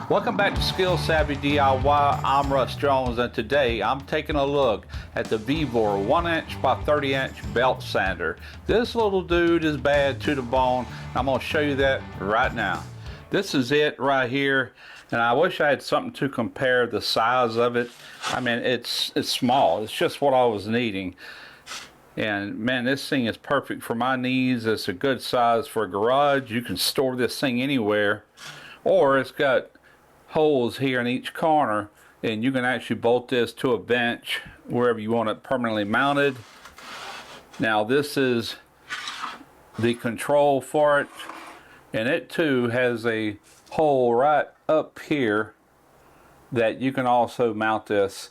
Welcome back to Skill Savvy DIY. I'm Russ Jones, and today I'm taking a look at the Vevor 1" by 30" belt sander. This little dude is bad to the bone. I'm going to show you that right now. This is it right here, and I wish I had something to compare the size of it. I mean, it's small. It's just what I was needing. And man, this thing is perfect for my needs. It's a good size for a garage. You can store this thing anywhere, or it's got holes here in each corner, and you can actually bolt this to a bench wherever you want it permanently mounted. Now this is the control for it, and it too has a hole right up here that you can also mount this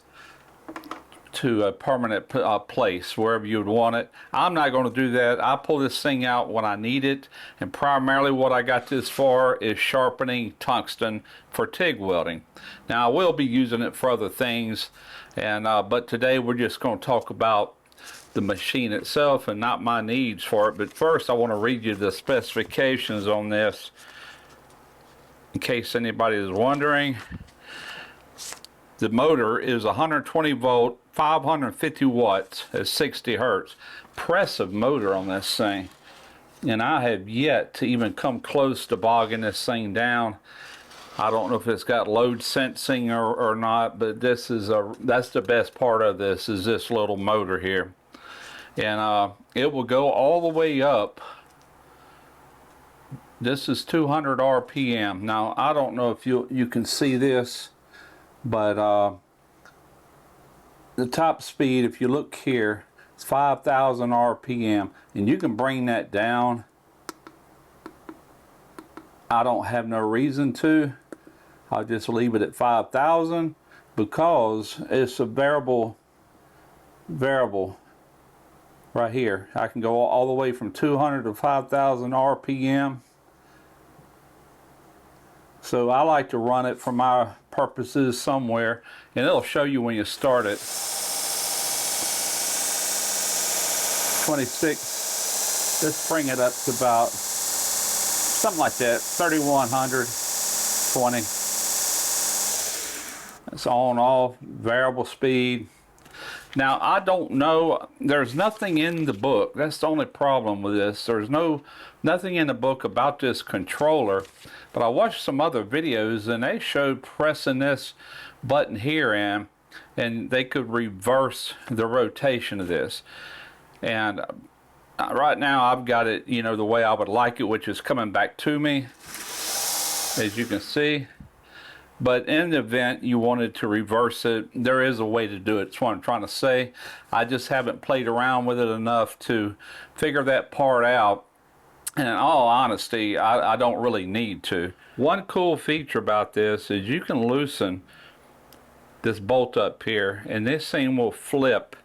to a permanent place wherever you would want it. I'm not going to do that. I pull this thing out when I need it, and primarily what I got this for is sharpening tungsten for TIG welding. Now I will be using it for other things, and but today we're just going to talk about the machine itself and not my needs for it. But first I want to read you the specifications on this in case anybody is wondering. The motor is 120 volt, 550 watts at 60 hertz. Impressive motor on this thing. And I have yet to even come close to bogging this thing down. I don't know if it's got load sensing or not, but this is that's the best part of this, is this little motor here. And it will go all the way up. This is 200 RPM. Now I don't know if you can see this, but the top speed, if you look here, it's 5,000 RPM, and you can bring that down. I don't have no reason to. I'll just leave it at 5,000 because it's a variable right here. I can go all the way from 200 to 5,000 RPM. So I like to run it for my purposes somewhere, and it'll show you when you start it. 26. Let's bring it up to about something like that, 3,100, 20. It's on off, variable speed. Now I don't know, there's nothing in the book. That's the only problem with this. There's nothing in the book about this controller, but I watched some other videos and they showed pressing this button here in, and they could reverse the rotation of this. And right now I've got it, you know, the way I would like it, which is coming back to me, as you can see. But in the event you wanted to reverse it, there is a way to do it. That's what I'm trying to say. I just haven't played around with it enough to figure that part out. And in all honesty, I don't really need to. One cool feature about this is you can loosen this bolt up here, and this thing will flip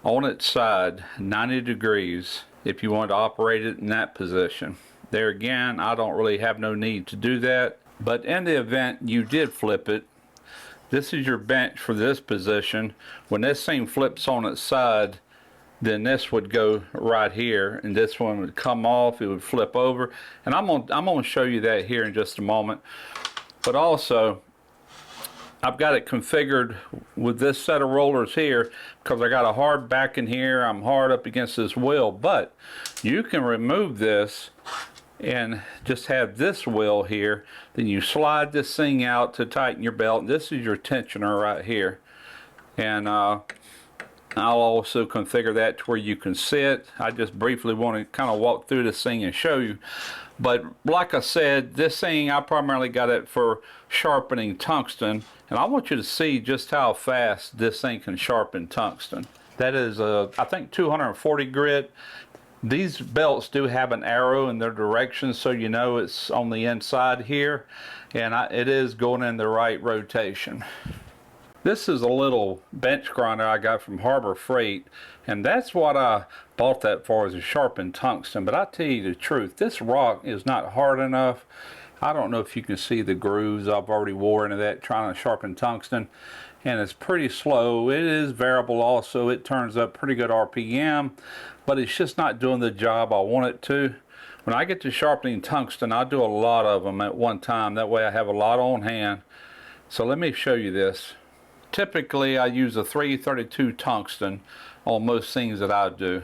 on its side 90 degrees if you want to operate it in that position. There again, I don't really have no need to do that. But in the event you did flip it, this is your bench for this position. When this thing flips on its side, then this would go right here, and this one would come off, it would flip over. And I'm gonna show you that here in just a moment. But also, I've got it configured with this set of rollers here because I got a hard back in here. I'm hard up against this wheel, but you can remove this and just have this wheel here. Then you slide this thing out to tighten your belt. This is your tensioner right here, and I'll also configure that to where you can sit. I just briefly want to kind of walk through this thing and show you. But like I said, this thing, I primarily got it for sharpening tungsten, and I want you to see just how fast this thing can sharpen tungsten. That is I think 240 grit. These belts do have an arrow in their direction, so you know it's on the inside here, and it is going in the right rotation. This is a little bench grinder I got from Harbor Freight, and that's what I bought that for, is a sharpened tungsten. But I tell you the truth, this rock is not hard enough. I don't know if you can see the grooves I've already wore into that trying to sharpen tungsten, and it's pretty slow. It is variable also. It turns up pretty good RPM, but it's just not doing the job I want it to. when I get to sharpening tungsten, I do a lot of them at one time. That way I have a lot on hand. So let me show you this. Typically I use a 332 tungsten on most things that I do.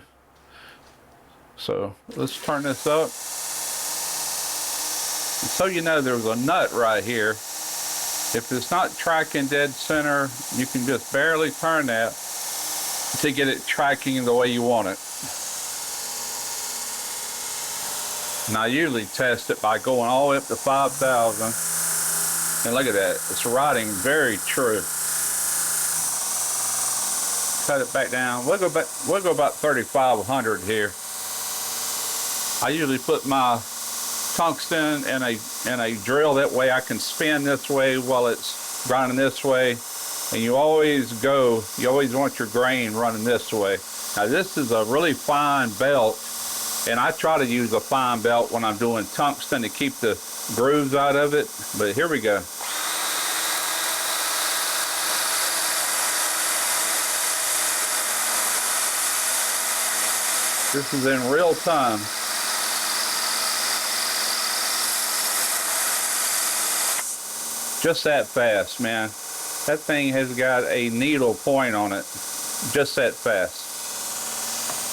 So let's turn this up. And so you know, there's a nut right here. If it's not tracking dead center, you can just barely turn that to get it tracking the way you want it. And I usually test it by going all the way up to 5,000. And look at that, it's riding very true. Cut it back down. We'll go about 3,500 here. I usually put my tungsten in a drill, that way I can spin this way while it's grinding this way. And you always want your grain running this way. Now this is a really fine belt, and I try to use a fine belt when I'm doing tungsten to keep the grooves out of it. But here we go. This is in real time. Just that fast, man. That thing has got a needle point on it. Just that fast.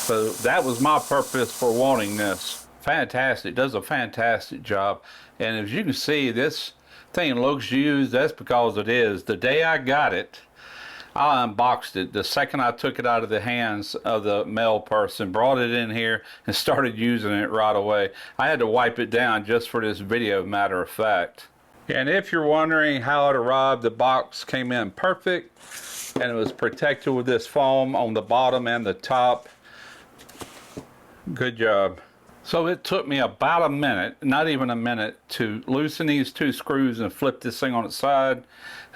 So that was my purpose for wanting this. Fantastic. It does a fantastic job. And as you can see, this thing looks used. That's because it is. The day I got it, I unboxed it. The second I took it out of the hands of the male person, brought it in here and started using it right away. I had to wipe it down just for this video, matter of fact. And if you're wondering how it arrived, the box came in perfect, and it was protected with this foam on the bottom and the top. Good job. So it took me about a minute, not even a minute, to loosen these two screws and flip this thing on its side.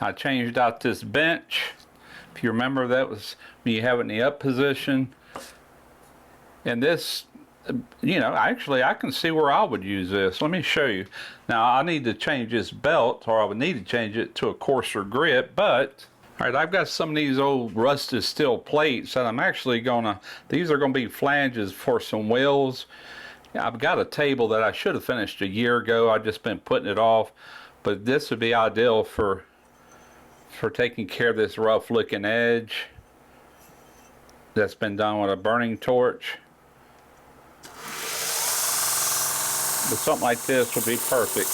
I changed out this bench. If you remember, that was when you have it in the up position. And this, you know, actually I can see where I would use this. Let me show you. Now I need to change this belt, or I would need to change it to a coarser grit, but all right, I've got some of these old rusted steel plates that I'm actually gonna, these are gonna be flanges for some wheels. I've got a table that I should have finished a year ago. I've just been putting it off, but this would be ideal for taking care of this rough looking edge that's been done with a burning torch. But something like this would be perfect.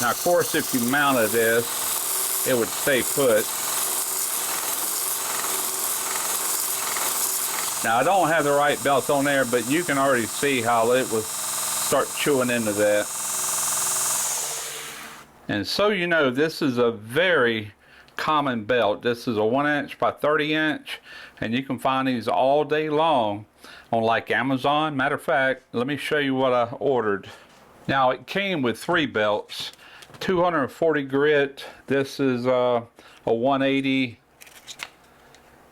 Now of course, if you mounted this, it would stay put. Now I don't have the right belt on there, but you can already see how it will start chewing into that. And so you know, this is a very common belt. This is a 1 inch by 30 inch, and you can find these all day long on like Amazon. Matter of fact, let me show you what I ordered. Now it came with 3 belts, 240 grit. This is a 180,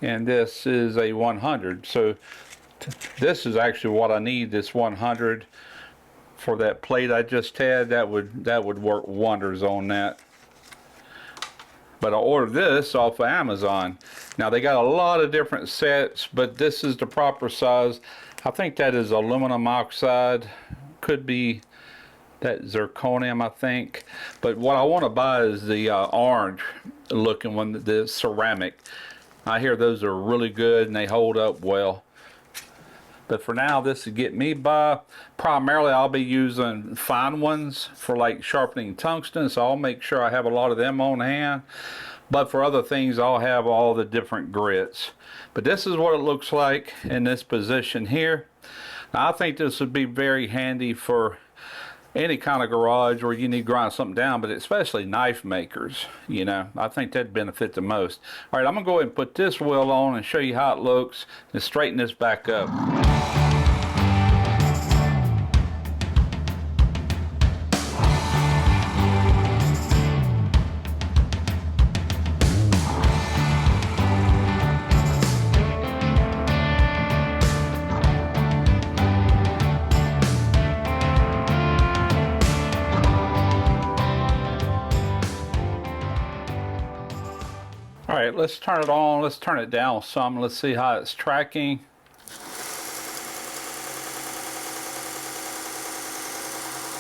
and this is a 100. So this is actually what I need, this 100 for that plate I just had. That would work wonders on that. But I ordered this off of Amazon. Now they got a lot of different sets, but this is the proper size. I think that is aluminum oxide. Could be that zirconium, I think. But what I want to buy is the orange looking one, the ceramic. I hear those are really good and they hold up well. But for now, this will get me by. Primarily, I'll be using fine ones for like sharpening tungsten, so I'll make sure I have a lot of them on hand. But for other things, I'll have all the different grits. But this is what it looks like in this position here. Now, I think this would be very handy for any kind of garage where you need to grind something down, but especially knife makers, you know. I think that'd benefit the most. All right, I'm gonna go ahead and put this wheel on and show you how it looks and straighten this back up. All right, let's turn it on. Let's turn it down some. Let's see how it's tracking.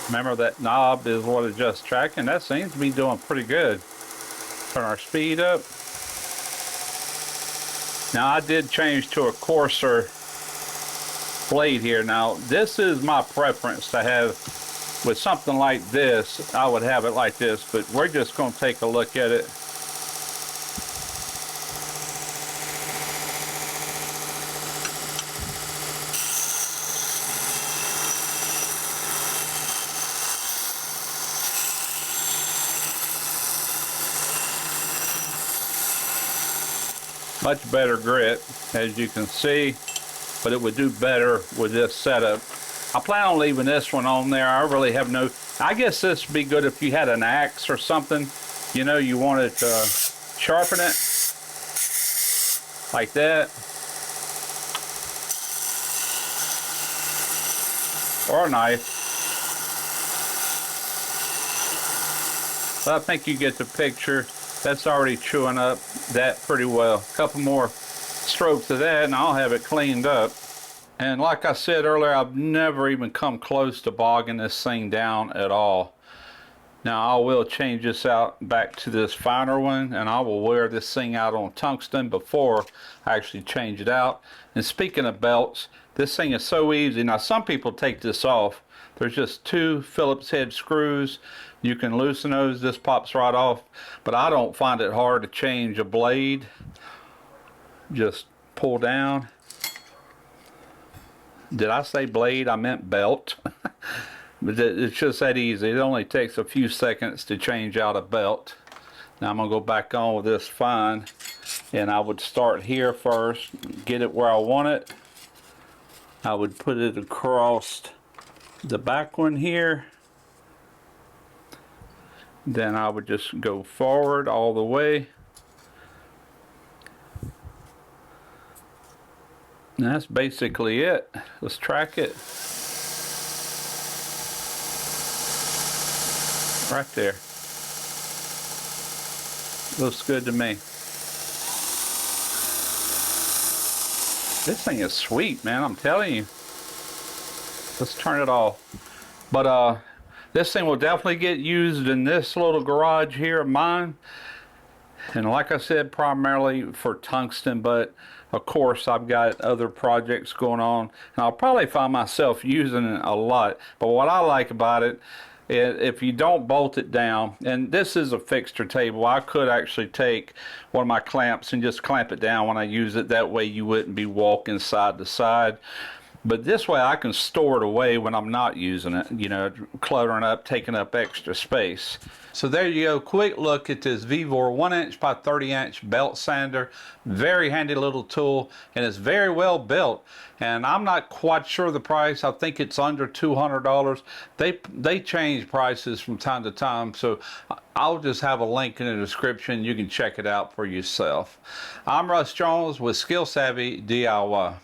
Remember that knob is what adjusts traction. That seems to be doing pretty good. Turn our speed up. Now I did change to a coarser blade here. Now this is my preference to have with something like this. I would have it like this, but we're just going to take a look at it. Much better grit, as you can see, but it would do better with this setup. I plan on leaving this one on there. I really have no, I guess this would be good if you had an axe or something, you know, you wanted to sharpen it like that, or a knife. But I think you get the picture. That's already chewing up that pretty well. A couple more strokes of that and I'll have it cleaned up. And like I said earlier, I've never even come close to bogging this thing down at all. Now I will change this out back to this finer one, and I will wear this thing out on tungsten before I actually change it out. And speaking of belts, this thing is so easy. Now some people take this off. There's just 2 Phillips head screws. You can loosen those, this pops right off, but I don't find it hard to change a blade. Just pull down. Did I say blade? I meant belt. But it's just that easy. It only takes a few seconds to change out a belt. Now I'm gonna go back on with this fine, and I would start here first, get it where I want it. I would put it across the back one here. Then I would just go forward all the way. And that's basically it. Let's track it. Right there. Looks good to me. This thing is sweet, man, I'm telling you. Let's turn it off. But this thing will definitely get used in this little garage here of mine. And like I said, primarily for tungsten, but of course I've got other projects going on, and I'll probably find myself using it a lot. But what I like about it, if you don't bolt it down, and this is a fixture table, I could actually take one of my clamps and just clamp it down when I use it. That way you wouldn't be walking side to side. But this way I can store it away when I'm not using it, you know, cluttering up, taking up extra space. So there you go, quick look at this Vevor 1" by 30" belt sander. Very handy little tool, and it's very well built. And I'm not quite sure the price. I think it's under $200. They change prices from time to time, so I'll just have a link in the description. You can check it out for yourself. I'm Russ Jones with Skill Savvy DIY.